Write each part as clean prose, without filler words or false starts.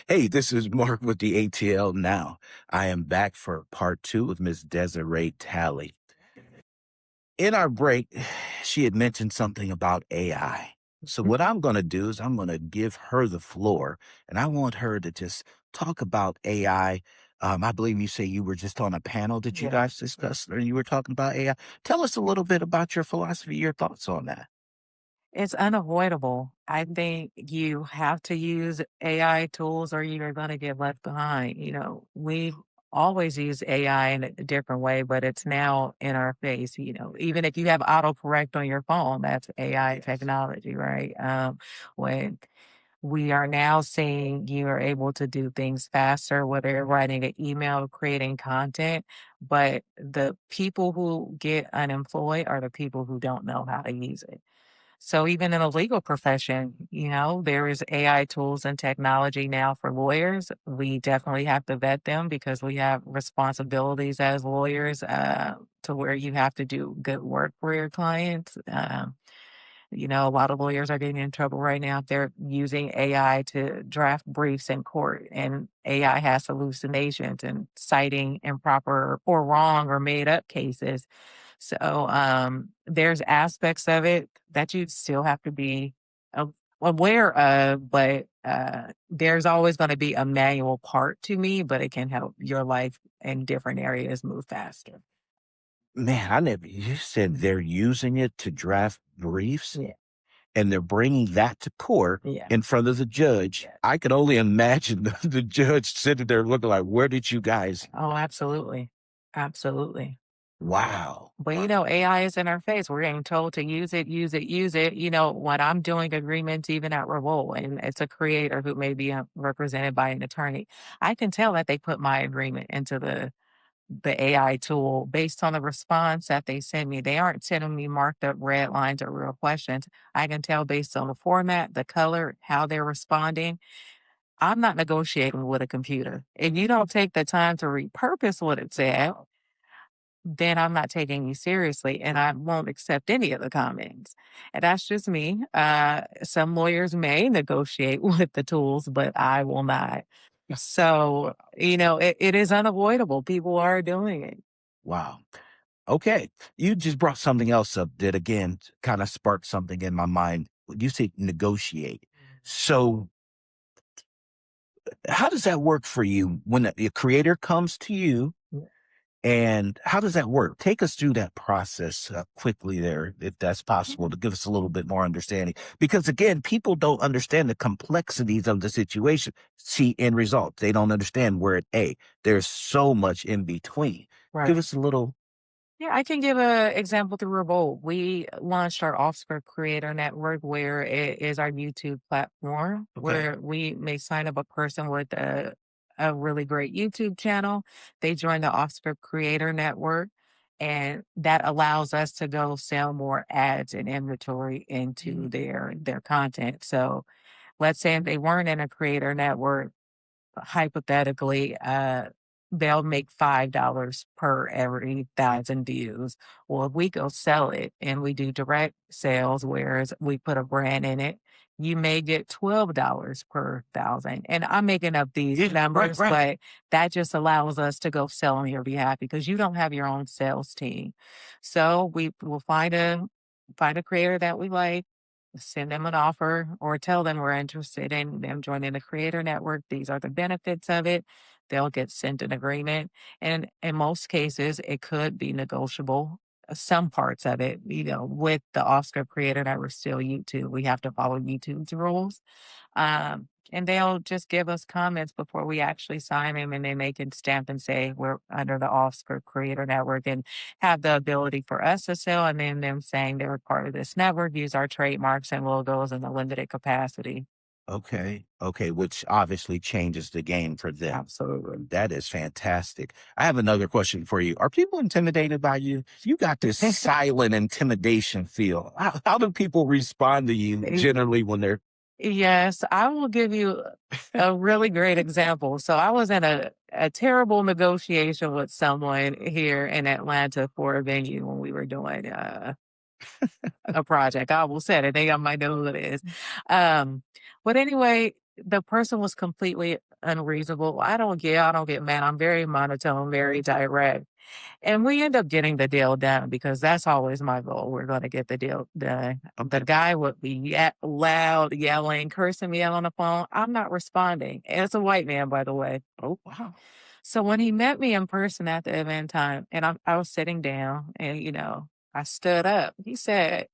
Hey, this is Mark with the ATL Now. I am back for part two with Miss Desiree Tally. In our break, she had mentioned something about AI. So, what I'm going to do is I'm going to give her the floor and I want her to just talk about AI. I believe you say you were just on a panel that you Yeah. guys discussed, or you were talking about AI. Tell us a little bit about your philosophy, your thoughts on that. It's unavoidable. I think you have to use AI tools or you're going to get left behind. We've always used AI in a different way, but it's now in our face. Even if you have autocorrect on your phone, that's AI technology, right? When we are now seeing you are able to do things faster, whether you're writing an email, creating content, but the people who get unemployed are the people who don't know how to use it. So even in the legal profession, there is AI tools and technology now for lawyers. We definitely have to vet them because we have responsibilities as lawyers to where you have to do good work for your clients. A lot of lawyers are getting in trouble right now if they're using AI to draft briefs in court, and AI has hallucinations and citing improper or wrong or made up cases. So there's aspects of it that you still have to be a- aware of, but there's always going to be a manual part to me, but it can help your life in different areas move faster. Man, I never, you said they're using it to draft briefs Yeah. and they're bringing that to court Yeah. in front of the judge. Yeah. I could only imagine the judge sitting there looking like, where did you guys? Oh, absolutely. Absolutely. Wow. But AI is in our face. We're getting told to use it, use it, use it. When I'm doing agreements, even at Revolt, and it's a creator who may be represented by an attorney, I can tell that they put my agreement into the AI tool based on the response that they send me. They aren't sending me marked up red lines or real questions. I can tell based on the format, the color, how they're responding. I'm not negotiating with a computer. If you don't take the time to repurpose what it said, then I'm not taking you seriously and I won't accept any of the comments. And that's just me. Some lawyers may negotiate with the tools, but I will not. So, it is unavoidable. People are doing it. Wow. Okay. You just brought something else up that again kind of sparked something in my mind. You say negotiate. So how does that work for you when the creator comes to you? And how does that work? Take us through that process quickly there, if that's possible, to give us a little bit more understanding. Because again, people don't understand the complexities of the situation. See, end result, they don't understand where it A. There's so much in between. Give Right. us a little. Yeah, I can give an example through Revolt. We launched our Offscript Creator Network, where it is our YouTube platform, Okay. where we may sign up a person with a really great YouTube channel. They join the Offscript Creator Network, and that allows us to go sell more ads and inventory into their content. So let's say if they weren't in a creator network, hypothetically, they'll make $5 per every 1,000 views. Well, if we go sell it and we do direct sales, whereas we put a brand in it, you may get $12 per thousand. And I'm making up these Yeah, right, numbers, right. but that just allows us to go sell on your behalf because you don't have your own sales team. So we will find a creator that we like, send them an offer or tell them we're interested in them joining the creator network. These are the benefits of it. They'll get sent an agreement. And in most cases, it could be negotiable. Some parts of it, with the Oscar creator that we're still YouTube, we have to follow YouTube's rules. And they'll just give us comments before we actually sign them, and then they can stamp and say we're under the Oscar Creator Network and have the ability for us to sell, and then them saying they're part of this network, use our trademarks and logos in a limited capacity. Okay. Okay. Which obviously changes the game for them. Absolutely. That is fantastic. I have another question for you. Are people intimidated by you? You got this silent intimidation feel. How do people respond to you generally when they're Yes, I will give you a really great example. So I was in a terrible negotiation with someone here in Atlanta for a venue when we were doing a project. I will say it. They got my know who it is. But anyway, the person was completely unreasonable. I don't get mad. I'm very monotone, very direct. And we end up getting the deal done because that's always my goal. We're going to get the deal done. The Okay. guy would be loud, yelling, cursing me out on the phone. I'm not responding. And it's a white man, by the way. Oh, wow. So when he met me in person at the event time, and I was sitting down, and I stood up. He said,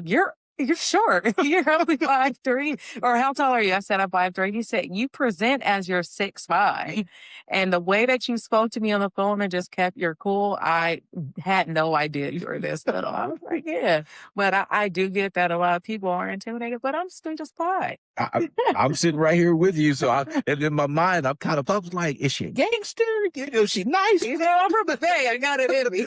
you're short. You're only 5'3". Or how tall are you? I said I'm 5'3". He said, you present as you're 6'5". And the way that you spoke to me on the phone and just kept your cool, I had no idea you were this little. I was like, yeah. But I do get that a lot of people are intimidated, but I'm still just fine. I'm sitting right here with you. So and in my mind, I was like, is she a gangster? She nice. I'm from the Bay. I got it in me.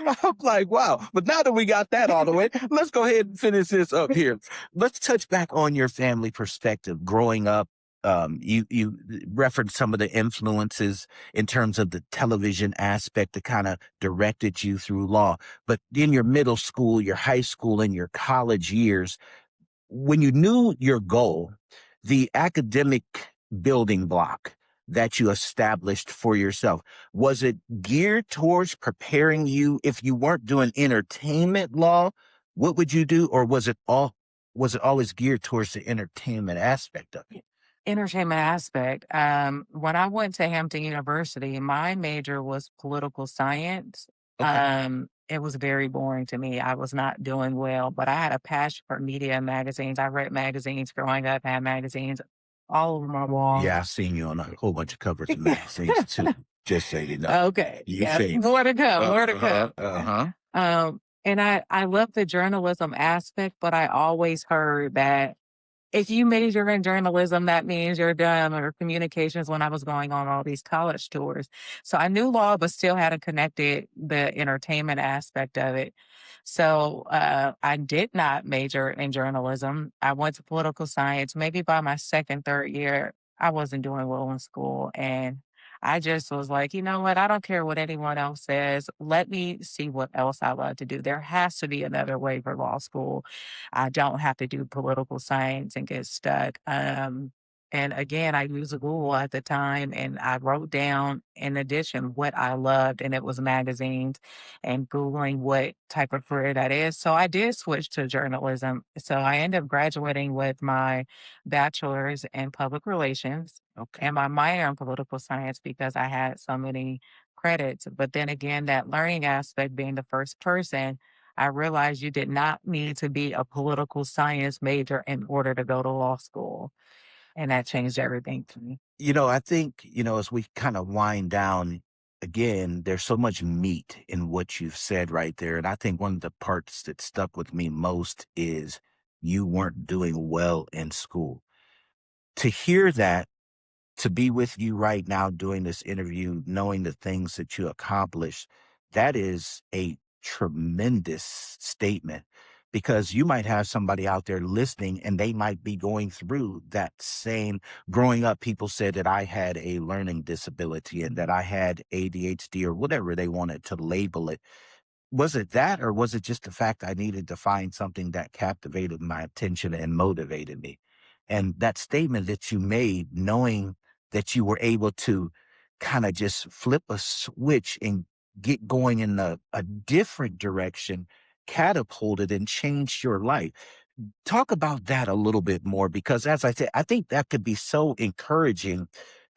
I'm like, wow. But now that we got that all the way, let's go ahead and finish this up here. Let's touch back on your family perspective growing up. You referenced some of the influences in terms of the television aspect that kind of directed you through law. But in your middle school, your high school, and your college years, when you knew your goal, the academic building block that you established for yourself, was it geared towards preparing you? If you weren't doing entertainment law, what would you do? Or was it always geared towards the entertainment aspect of it? Entertainment aspect. When I went to Hampton University, my major was political science. Okay. It was very boring to me. I was not doing well, but I had a passion for media and magazines. I read magazines growing up, had magazines all over my wall. Yeah, I've seen you on a whole bunch of covers of magazines too. Just so you know. Okay. You Yeah. famous. More to come. More to Uh-huh. come. Uh-huh. And I love the journalism aspect, but I always heard that if you major in journalism, that means you're done or communications when I was going on all these college tours. So I knew law, but still hadn't connected the entertainment aspect of it. So I did not major in journalism. I went to political science. Maybe by my second, third year, I wasn't doing well in school. And I just was like, you know what? I don't care what anyone else says. Let me see what else I love to do. There has to be another way for law school. I don't have to do political science and get stuck. And again, I used Google at the time and I wrote down, in addition, what I loved, and it was magazines and Googling what type of career that is. So I did switch to journalism. So I ended up graduating with my bachelor's in public relations Okay. and my minor in political science because I had so many credits. But then again, that learning aspect, being the first person, I realized you did not need to be a political science major in order to go to law school. And that changed everything for me. I think, as we kind of wind down again, there's so much meat in what you've said right there. And I think one of the parts that stuck with me most is you weren't doing well in school. To hear that, to be with you right now doing this interview, knowing the things that you accomplished, that is a tremendous statement because you might have somebody out there listening and they might be going through that same. Growing up, people said that I had a learning disability and that I had ADHD or whatever they wanted to label it. Was it that, or was it just the fact I needed to find something that captivated my attention and motivated me? And that statement that you made, knowing that you were able to kind of just flip a switch and get going in a different direction, catapulted and changed your life. Talk about that a little bit more because, as I said, I think that could be so encouraging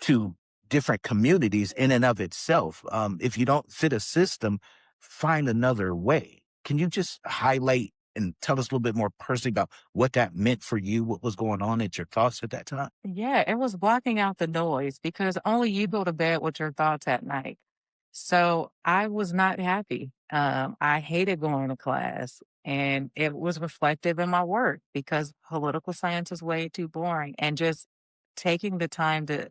to different communities in and of itself. If you don't fit a system, find another way. Can you just highlight and tell us a little bit more personally about what that meant for you, what was going on at your thoughts at that time? Yeah, it was blocking out the noise because only you go to bed with your thoughts at night. So I was not happy. I hated going to class and it was reflective in my work because political science is way too boring and just taking the time to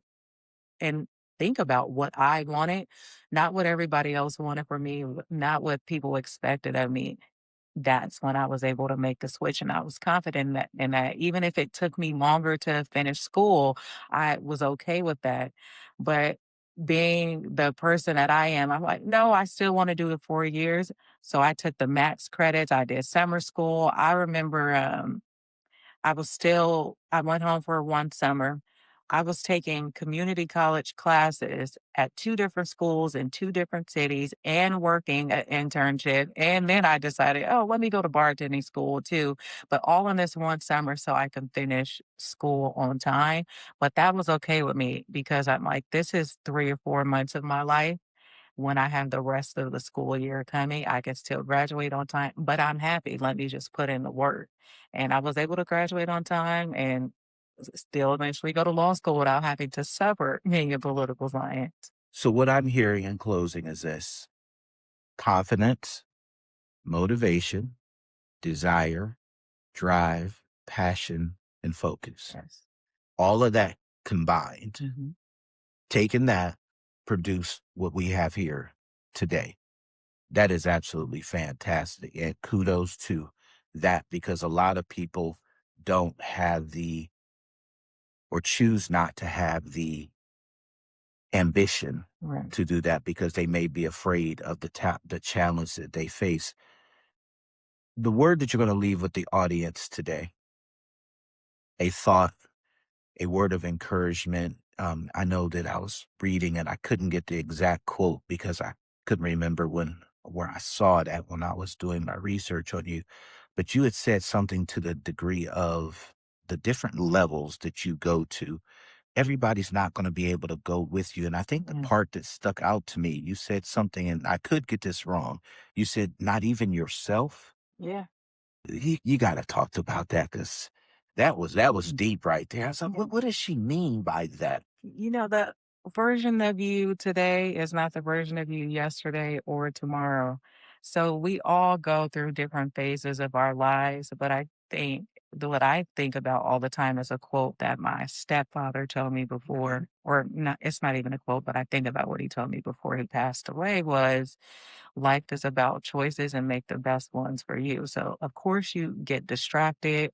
and think about what I wanted, not what everybody else wanted for me, not what people expected of me. That's when I was able to make the switch, and I was confident in that. Even if it took me longer to finish school, I was okay with that. But being the person that I am, I'm like, no, I still want to do it 4 years. So I took the max credits. I did summer school. I remember I went home for one summer. I was taking community college classes at 2 different schools in 2 different cities and working an internship, and then I decided, "Oh, let me go to bartending school too," but all in this one summer so I can finish school on time, but that was okay with me because I'm like, "This is 3 or 4 months of my life. When I have the rest of the school year coming, I can still graduate on time, but I'm happy. Let me just put in the work." And I was able to graduate on time and still eventually go to law school without having to suffer being a political science. So what I'm hearing in closing is this: confidence, motivation, desire, drive, passion, and focus. Yes. All of that combined, Mhm. taking that, produce what we have here today. That is absolutely fantastic. And kudos to that, because a lot of people don't have the, or choose not to have the ambition Right. to do that because they may be afraid of the challenge that they face. The word that you're going to leave with the audience today, a thought, a word of encouragement. I know that I was reading and I couldn't get the exact quote because I couldn't remember where I saw it at when I was doing my research on you. But you had said something to the degree of the different levels that you go to. Everybody's not going to be able to go with you. And I think the Yeah. part that stuck out to me, you said something, and I could get this wrong. You said, not even yourself. Yeah. You gotta talk about that because that was deep right there. I was like, what does she mean by that? The version of you today is not the version of you yesterday or tomorrow. So we all go through different phases of our lives, but what I think about all the time is a quote that my stepfather told me before, or not, it's not even a quote, but I think about what he told me before he passed away was life is about choices and make the best ones for you. So, of course, you get distracted.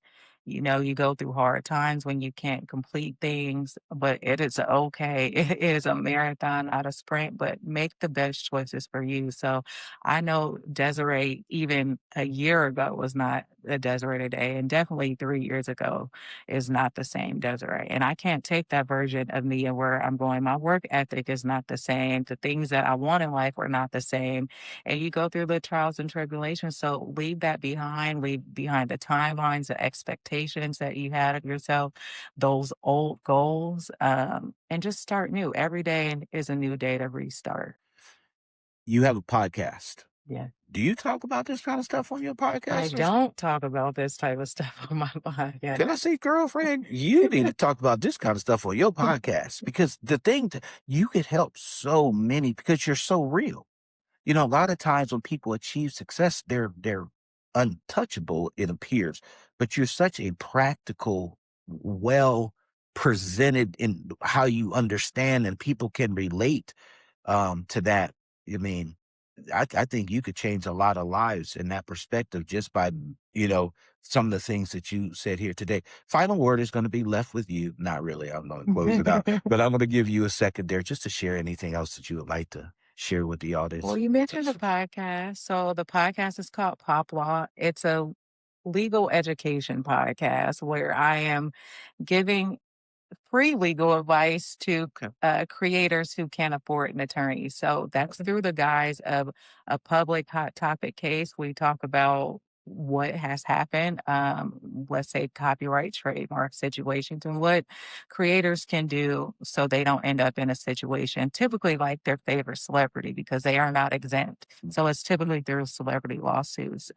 You go through hard times when you can't complete things, but it is okay. It is a marathon, not a sprint, but make the best choices for you. So, I know Desiree, even a year ago, was not a Desiree today, and definitely 3 years ago is not the same Desiree. And I can't take that version of me and where I'm going. My work ethic is not the same. The things that I want in life are not the same, and you go through the trials and tribulations. So leave that behind, leave behind the timelines, the expectations that you had of yourself, those old goals, and just start new. Every day is a new day to restart. You have a podcast. Yeah. Do you talk about this kind of stuff on your I podcast? don't talk about this type of stuff on my Can podcast. I say, girlfriend, you need to talk about this kind of stuff on your podcast because you could help so many because you're so real. A lot of times when people achieve success, they're untouchable, it appears. But you're such a practical, well presented in how you understand and people can relate to that. I mean, I think you could change a lot of lives in that perspective just by, some of the things that you said here today. Final word is going to be left with you. Not really. I'm going to close it out, but I'm going to give you a second there just to share anything else that you would like to share with the Well, audience. you mentioned the podcast. So the podcast is called Pop Law. It's a legal education podcast where I am giving free legal advice to creators who can't afford an attorney. So that's through the guise of a public hot topic case. We talk about what has happened, let's say copyright trademark situations, and what creators can do so they don't end up in a situation typically like their favorite celebrity because they are not exempt. So it's typically through celebrity lawsuits.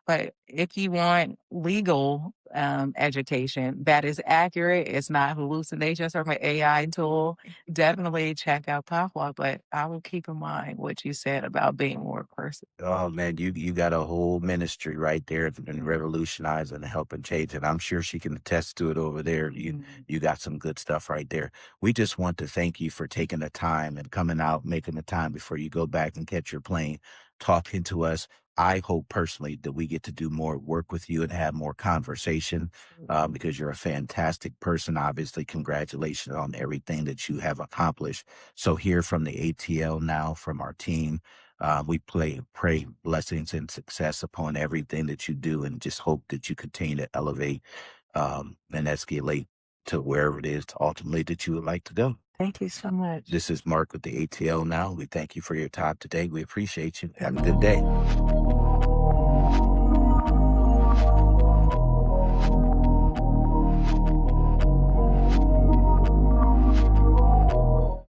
But if you want legal education that is accurate, it's not hallucinations from an AI tool, definitely check out Pavlov. But I will keep in mind what you said about being more personal. Oh man, you got a whole ministry right there and revolutionizing and helping change it. I'm sure she can attest to it over there. You got some good stuff right there. We just want to thank you for taking the time and coming out, making the time before you go back and catch your plane, talking to us. I hope personally that we get to do more work with you and have more conversation because you're a fantastic person. Obviously, congratulations on everything that you have accomplished. So here from the ATL now, from our team, pray blessings and success upon everything that you do and just hope that you continue to elevate and escalate to wherever it is ultimately that you would like to go. Thank you so much. This is Mark with the ATL Now. We thank you for your time today. We appreciate you. Have a good day.